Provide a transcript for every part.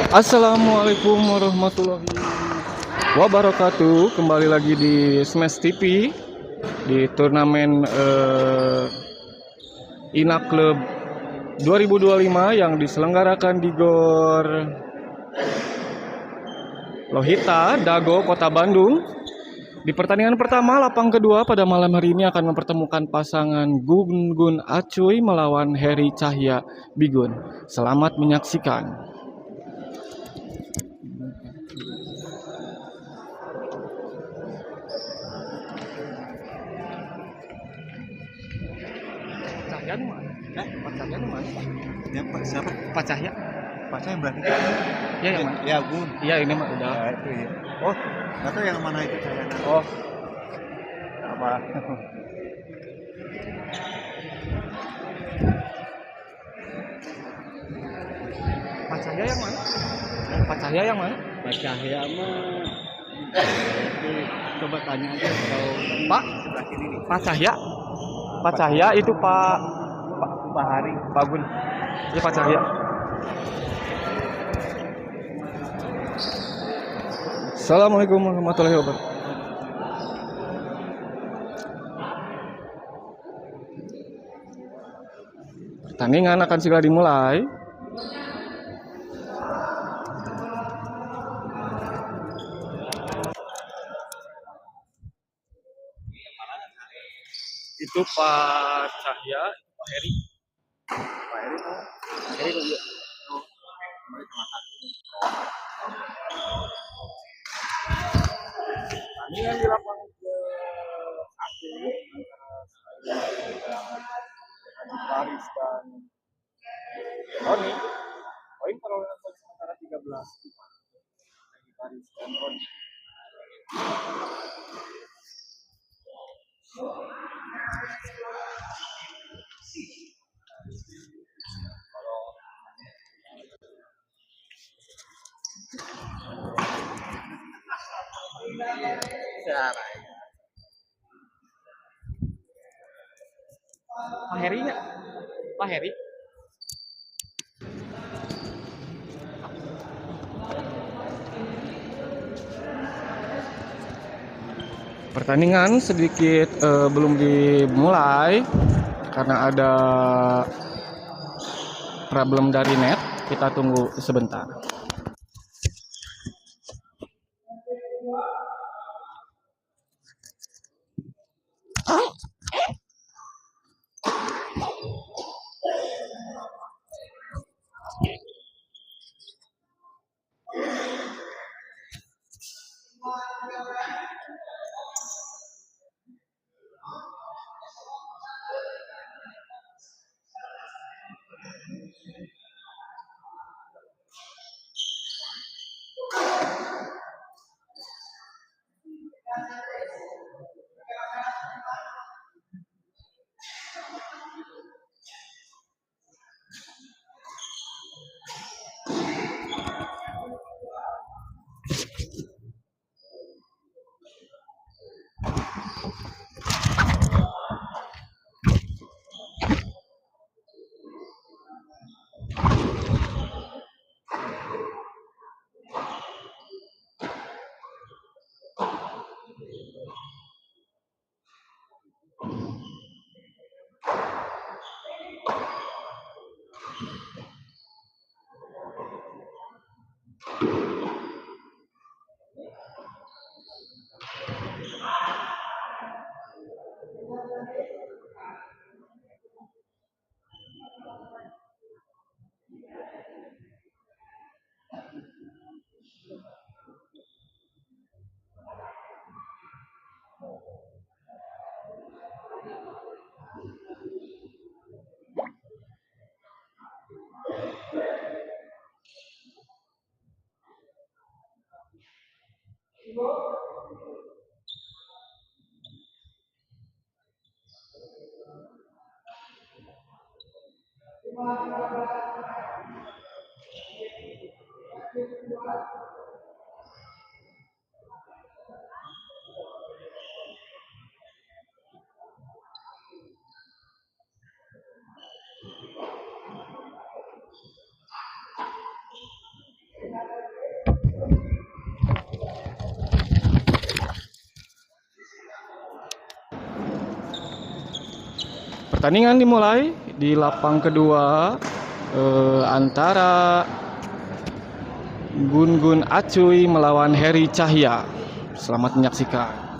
Assalamualaikum warahmatullahi wabarakatuh. Kembali lagi di Smash TV di turnamen INA Club 2025 yang diselenggarakan di Gor Lohita, Dago, Kota Bandung. Di pertandingan pertama, lapang kedua pada malam hari ini akan mempertemukan pasangan Gun Gun Acuy melawan Heri Cahya Bigun. Selamat menyaksikan. Cahya mana? Pak Cahya mana? Ya, Pak, siapa? Pak Cahya. Pak saya berarti. Ya yang mana? Ya, Gun. Iya ini mah udah. Ya, itu ya. Oh, nggak tahu yang mana itu saya. Oh, Apa? Pak Cahya yang mana? Pak Cahya yang mana? Pak Cahya mah itu coba tanya aja kalau Pak sebelah sini nih. Pak Cahya. Pak Cahya itu Pak Hari. Pak Gun. Ya Pak Cahya. Assalamualaikum warahmatullahi wabarakatuh. Pertandingan akan segera dimulai. Itu Pak Cahya, Pak Heri. Pak Heri mau? Pak Heri dulu. Pertandingan di lapangan ke satu antara Paris dan Roni. Poin perolehan sementara 13 bagi Paris dan Roni. Pak Heri nya, Pak Heri. Pertandingan sedikit belum dimulai karena ada problem dari net. Kita tunggu sebentar. Pertandingan dimulai di lapang kedua antara Gun Gun Acuy melawan Heri Cahya. Selamat menyaksikan.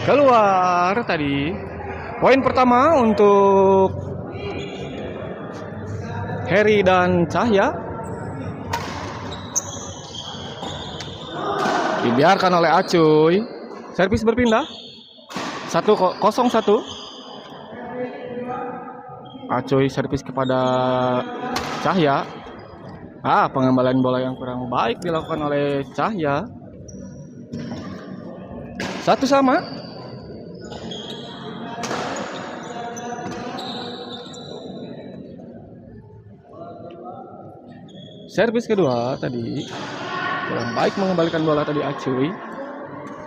Keluar tadi. Poin pertama untuk Heri dan Cahya. Dibiarkan oleh Acuy. Servis berpindah. 1-0-1. Acuy servis kepada Cahya. Pengembalian bola yang kurang baik dilakukan oleh Cahya. 1-1. Servis kedua tadi kurang baik mengembalikan bola tadi Acuy.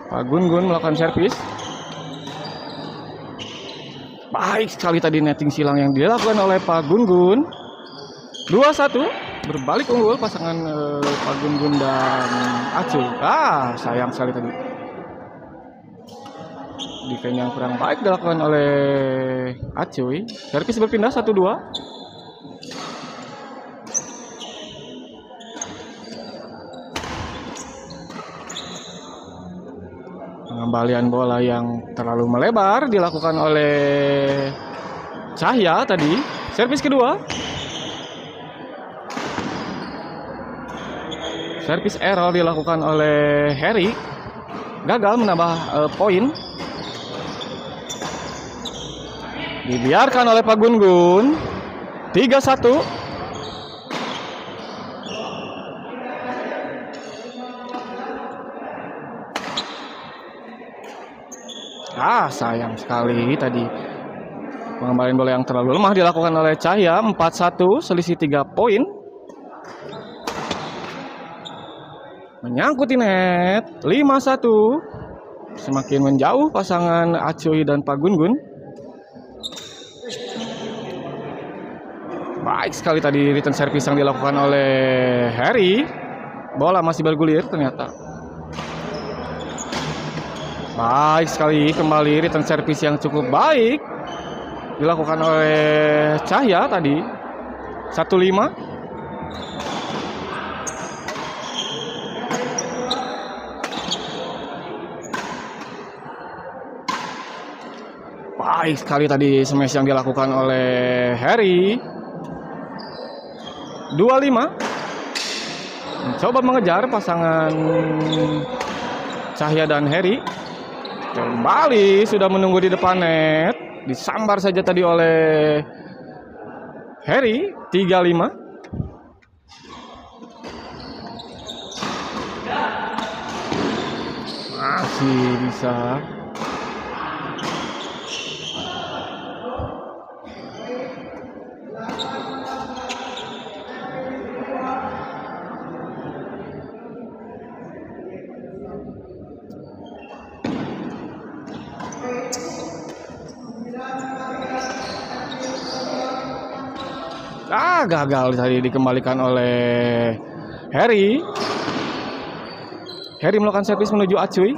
Pak Gun Gun melakukan servis. Baik sekali tadi netting silang yang dilakukan oleh Pak Gun Gun. 2-1 berbalik unggul pasangan Pak Gun Gun dan Acuy. Sayang sekali tadi. Defense yang kurang baik dilakukan oleh Acuy. Servis berpindah 1-2. Pengembalian bola yang terlalu melebar dilakukan oleh Cahya tadi. Servis kedua. Servis error dilakukan oleh Heri. Gagal menambah poin. Dibiarkan oleh Pak Gun Gun. 3-1. Sayang sekali tadi. Pengembalian bola yang terlalu lemah dilakukan oleh Cahya. 4-1, selisih 3 poin. Menyangkut di net. 5-1. Semakin menjauh pasangan Acuy dan Pak Gun Gun. Baik sekali tadi return service yang dilakukan oleh Heri. Bola masih bergulir ternyata. Baik sekali kembali return service yang cukup baik dilakukan oleh Cahya tadi. 1-5. Baik sekali tadi smash yang dilakukan oleh Heri. 2-5. Mencoba mengejar pasangan Cahya dan Heri. Kembali sudah menunggu di depan net. Disambar saja tadi oleh Heri. 3-5. Masih bisa. Gagal tadi dikembalikan oleh Heri. Heri melakukan servis menuju Acuy.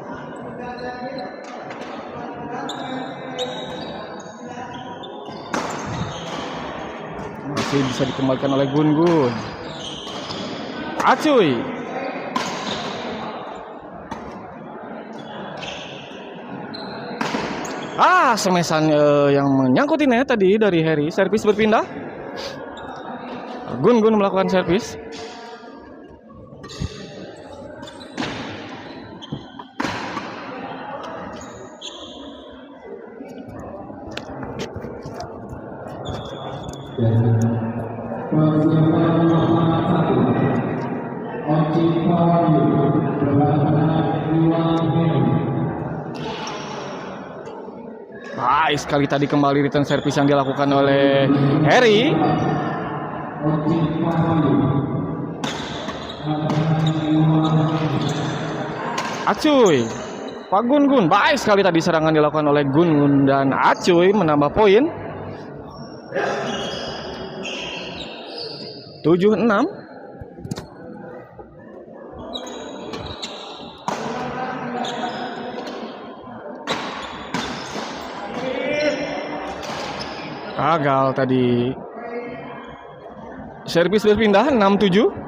Masih bisa dikembalikan oleh Gun Gun. Acuy. Semesan yang menyangkut ini tadi dari Heri. Servis berpindah. Gun Gun melakukan servis. Baik sekali tadi kembali return service yang dilakukan oleh Heri. Acuy. Pak Gun, baik sekali tadi serangan dilakukan oleh Gun dan Acuy menambah poin. 7-6. Gagal tadi. Servis berpindah 6-7.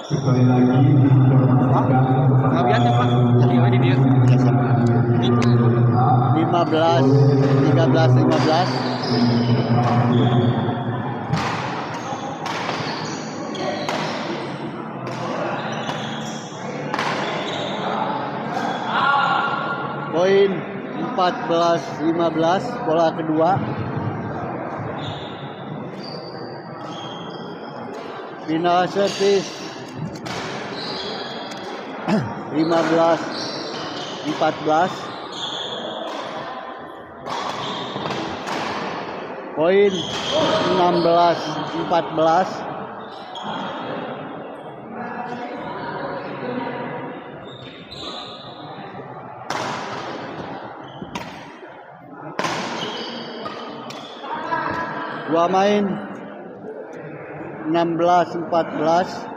Sekali lagi diinformasikan Ngabiatnya Pak, tadi di dia. 15, 13, 15. Poin 14, 15, bola kedua. Final service 15, 14. Poin 16, 14. Dua main 16, 14.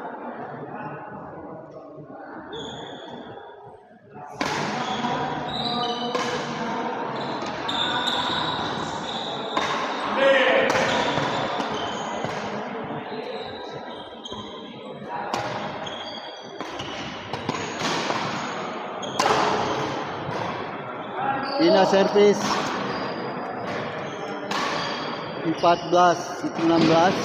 Final service 14, 16.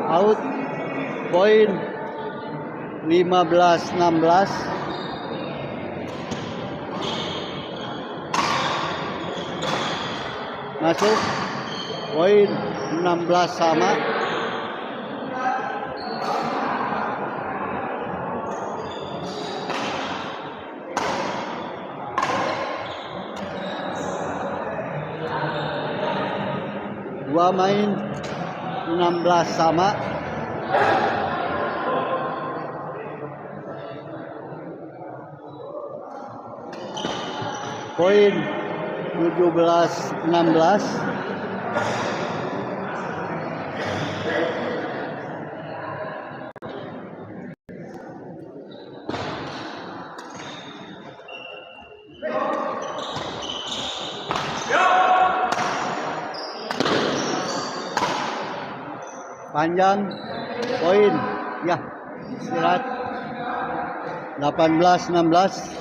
Out. Poin 15, 16. Masuk. Poin 16 sama. Dua main 16 sama. Poin 17, 16. Panjang, poin, ya, istirahat. 18, 16.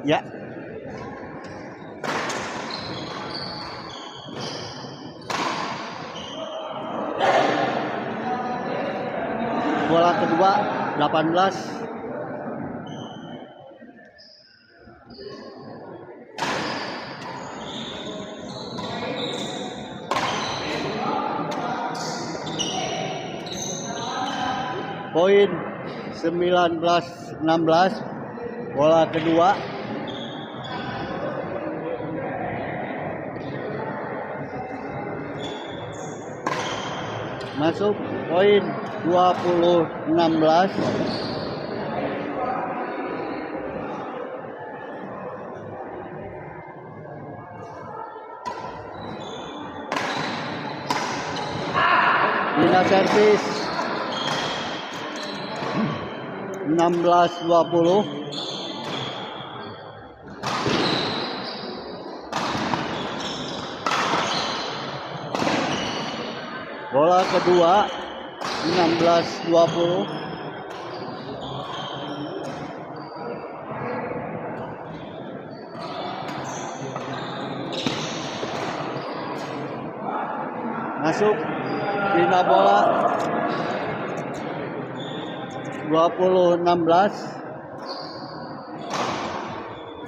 Ya. Bola kedua 18. poin 19-16 bola kedua. Masuk poin 20-16. Bina servis 16-20. Bola kedua 16-20. Masuk bina bola 20-16.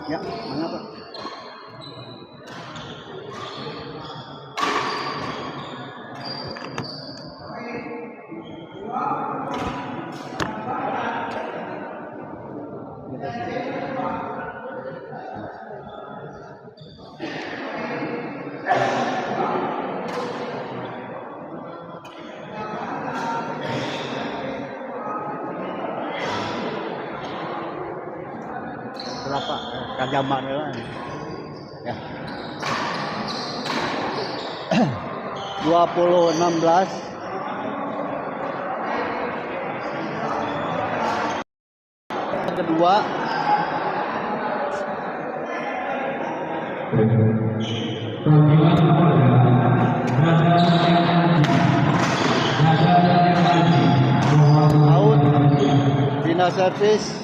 Ya, mana Pak? Berapa? Kajaman lah. Ya. 20-16. Kedua out, bina servis.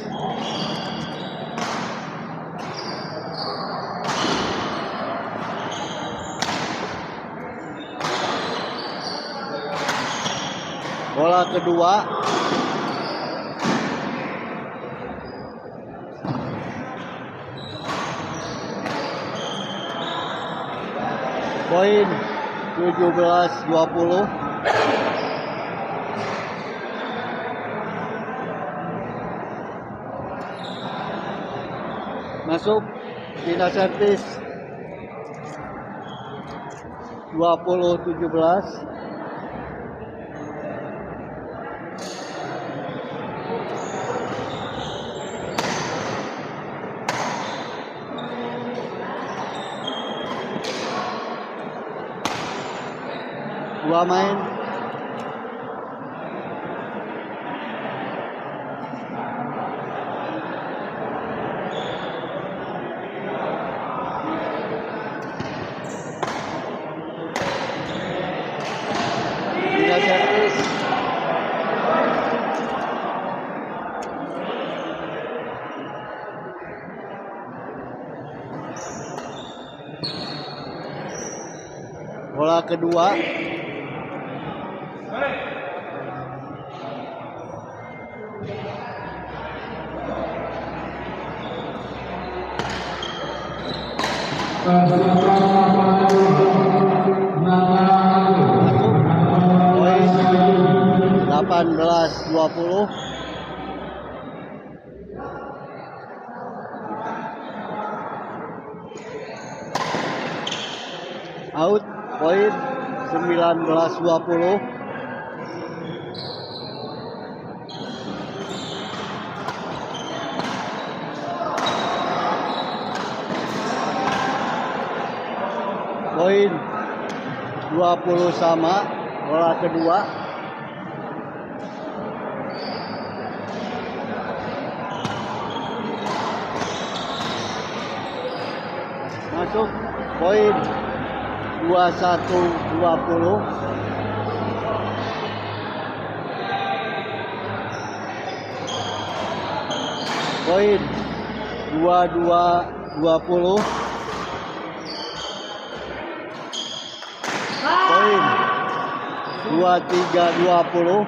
Bola kedua poin 17-20. Masuk bina servis 20-17. Dua main. Bina servis. Bola kedua poin 18-20. Out, poin 19-20. Poin 20 sama, bola kedua. Masuk poin 21-20. Poin 22-20. Poin 23-20.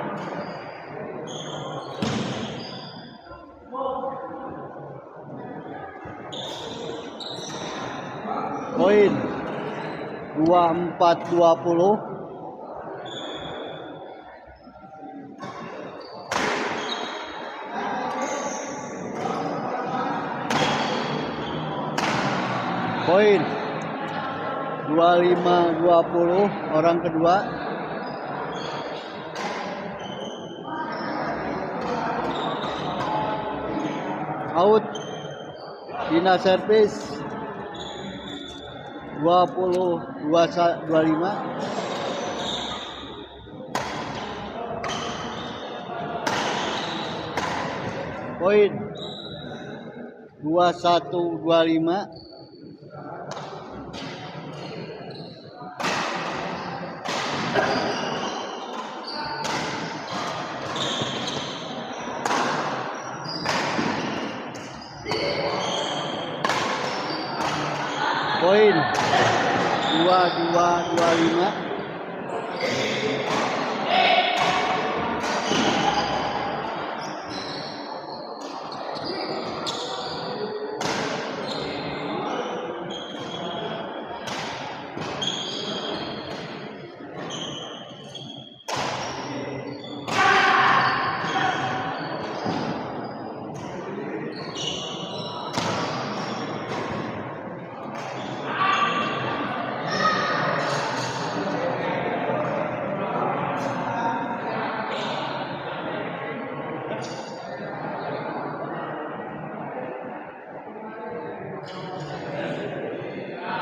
Poin 24-20. Poin 25-20 orang kedua. Out. Dina servis 20-25. Poin 21-25. Poin 22-25.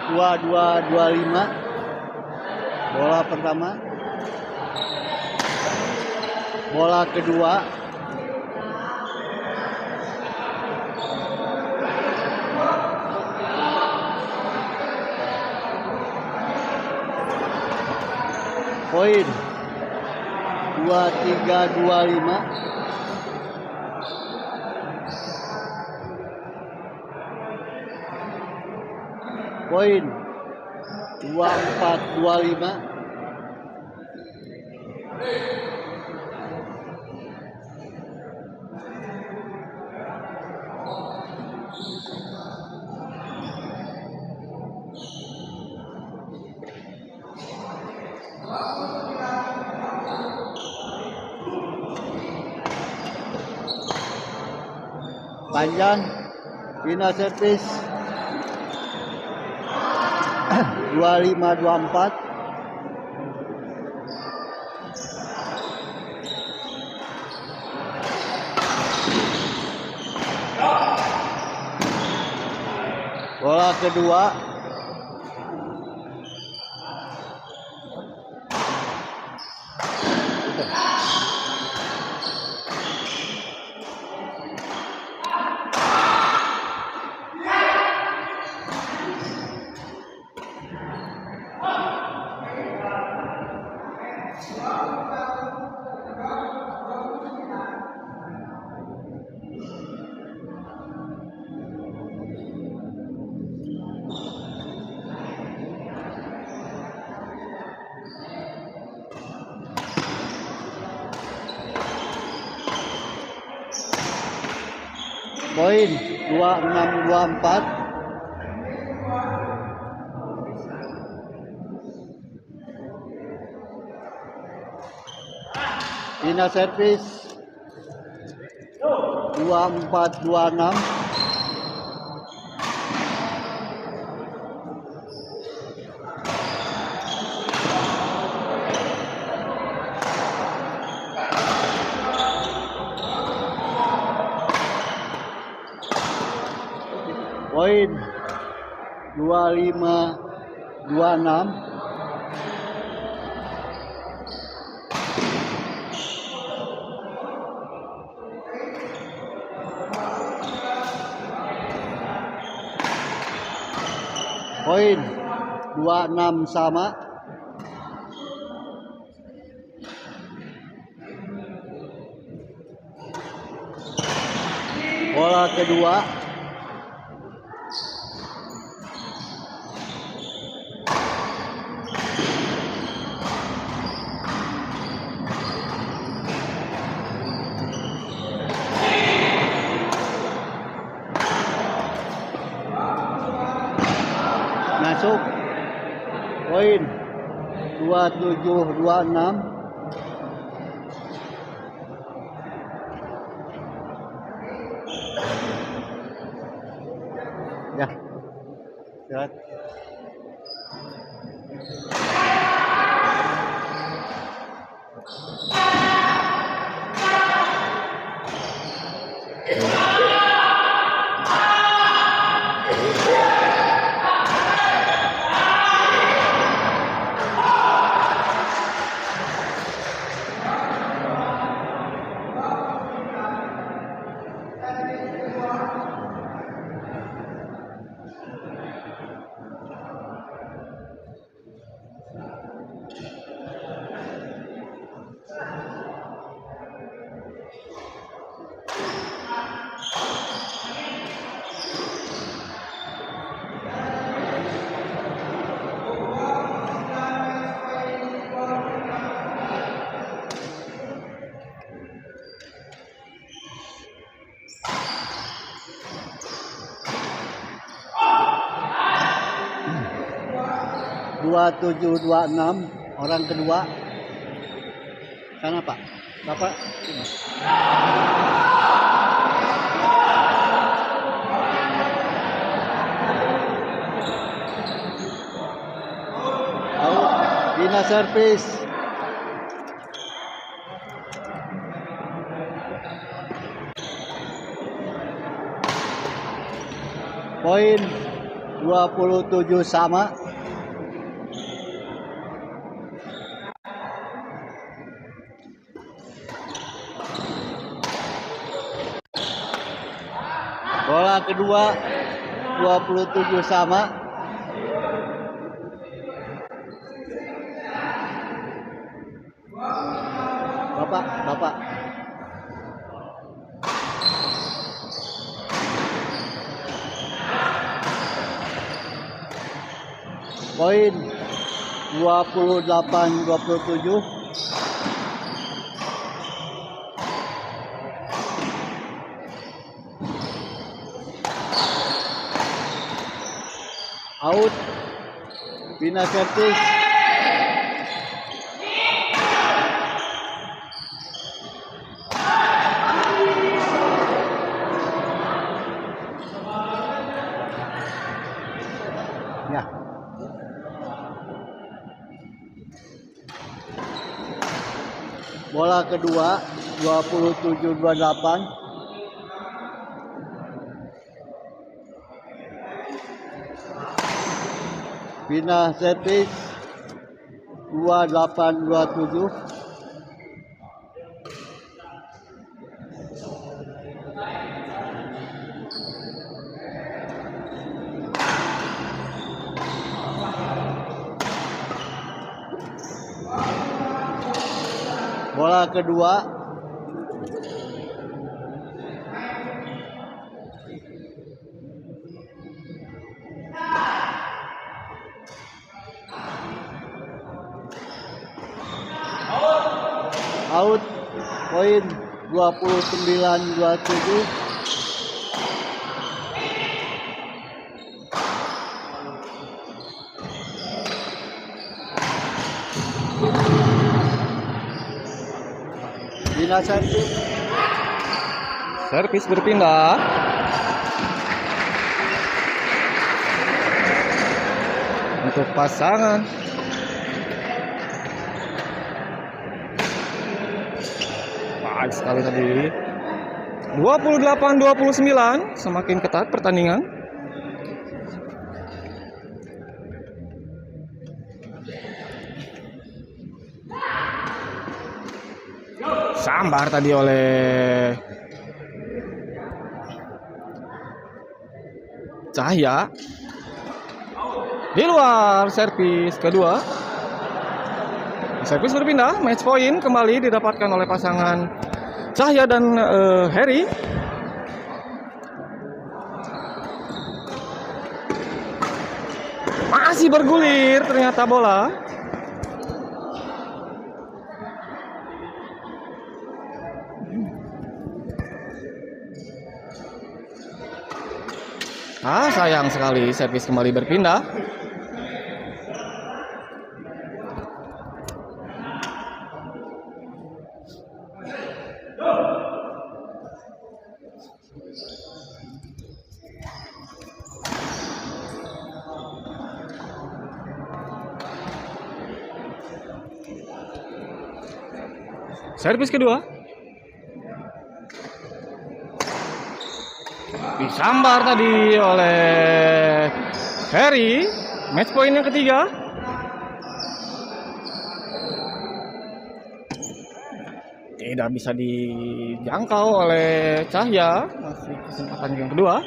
Dua 25. Bola pertama. Bola kedua. Poin 23-25. Poin 24-25. Panjang. Dina servis 25-24. Bola kedua. Poin 26-24. Dina servis 24-26. Poin 25-26. Poin 26 sama. Bola kedua. Masuk. Poin 27-26. Ya. Lihat. Dua 726 orang kedua. Sana Pak. Bapak. Bina servis. Poin 27 sama. Bola kedua 27 sama. Bapak. Poin 28-27. Out. Bina servis. Ya. Bola kedua 27-28. Bina servis 28-27. Bola kedua out. Poin 29-27. Bina servis. Servis berpindah. Untuk pasangan baik sekali tadi. 28-29, semakin ketat pertandingan. Sambar tadi oleh Cahya. Di luar servis kedua. Servis berpindah, match point kembali didapatkan oleh pasangan Cahya dan Heri. Masih bergulir ternyata bola. Sayang sekali servis kembali berpindah. Servis kedua. Disambar tadi oleh Harry. Match point yang ketiga. Tidak bisa dijangkau oleh Cahya. Masih kesempatan yang kedua.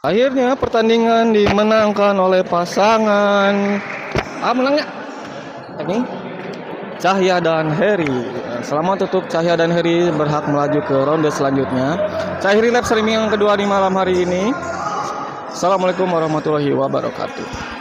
Akhirnya pertandingan dimenangkan oleh pasangan menangnya ini Cahya dan Harry. Selamat untuk Cahya dan Harry berhak melaju ke ronde selanjutnya. Saya akhiri live streaming yang kedua di malam hari ini. Assalamualaikum warahmatullahi wabarakatuh.